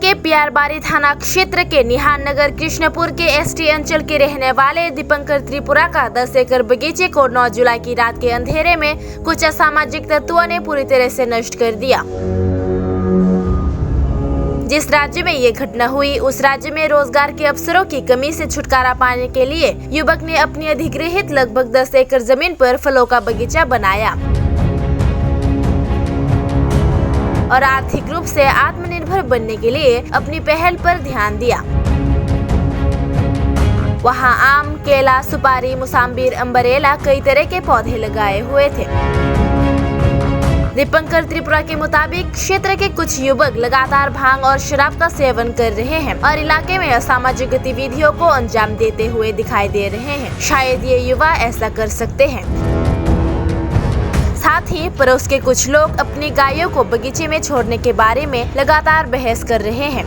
के पियारबारी थाना क्षेत्र के निहान नगर कृष्णपुर के एसटी अंचल के रहने वाले दीपंकर त्रिपुरा का 10 एकड़ बगीचे को 9 जुलाई की रात के अंधेरे में कुछ असामाजिक तत्वों ने पूरी तरह से नष्ट कर दिया। जिस राज्य में ये घटना हुई उस राज्य में रोजगार के अवसरों की कमी से छुटकारा पाने के लिए युवक ने अपनी अधिग्रहित लगभग 10 एकड़ जमीन पर फलों का बगीचा बनाया और आर्थिक रूप से आत्मनिर्भर बनने के लिए अपनी पहल पर ध्यान दिया। वहां आम, केला, सुपारी, मुसाम्बिर, अम्बरेला कई तरह के पौधे लगाए हुए थे। दीपंकर त्रिपुरा के मुताबिक क्षेत्र के कुछ युवक लगातार भांग और शराब का सेवन कर रहे हैं और इलाके में असामाजिक गतिविधियों को अंजाम देते हुए दिखाई दे रहे हैं। शायद ये युवा ऐसा कर सकते हैं। साथ ही पड़ोस के कुछ लोग अपनी गायों को बगीचे में छोड़ने के बारे में लगातार बहस कर रहे हैं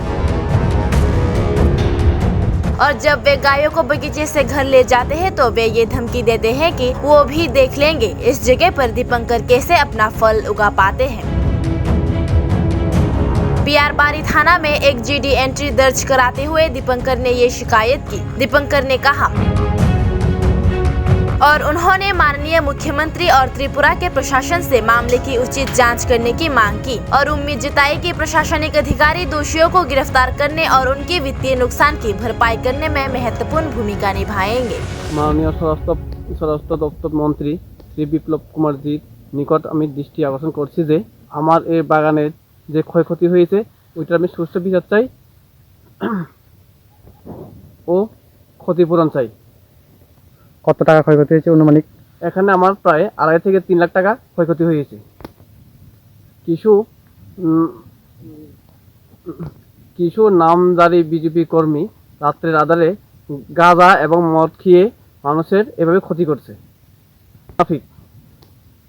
और जब वे गायों को बगीचे से घर ले जाते हैं तो वे ये धमकी देते हैं कि वो भी देख लेंगे इस जगह पर दीपंकर कैसे अपना फल उगा पाते हैं। पियारबारी थाना में एक जीडी एंट्री दर्ज कराते हुए दीपंकर ने ये शिकायत की। दीपंकर ने कहा और उन्होंने माननीय मुख्यमंत्री और त्रिपुरा के प्रशासन से मामले की उचित जांच करने की मांग की और उम्मीद जताई कि प्रशासनिक अधिकारी दोषियों को गिरफ्तार करने और उनके वित्तीय नुकसान की भरपाई करने में महत्वपूर्ण भूमिका निभाएंगे। माननीय স্বরাষ্ট্র দপ্তর মন্ত্রী শ্রী বিপ্লব কুমার জির নিকট আমি দৃষ্টি আকর্ষণ করছি যে আমার এই বাগানের যে ক্ষয়ক্ষতি হয়েছে ওইটার আমি সুষ্ঠু বিচার চাই ও ক্ষতিপূরণ চাই। কত টাকা ক্ষয়ক্ষতি হয়েছে অনুমানিক? এখানে আমার প্রায় 2.5 থেকে 3 লাখ টাকা ক্ষয়ক্ষতি হয়েছে। কিছু নামজারি বিজেপি কর্মী রাত্রের আধারে গাঁজা এবং মদ খেয়ে মানুষের এভাবে ক্ষতি করছে।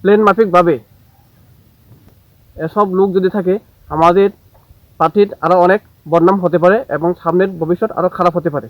প্লেন মাফিকভাবে এসব লোক যদি থাকে আমাদের পার্টির আরও অনেক বদনাম হতে পারে এবং সামনের ভবিষ্যৎ আরও খারাপ হতে পারে।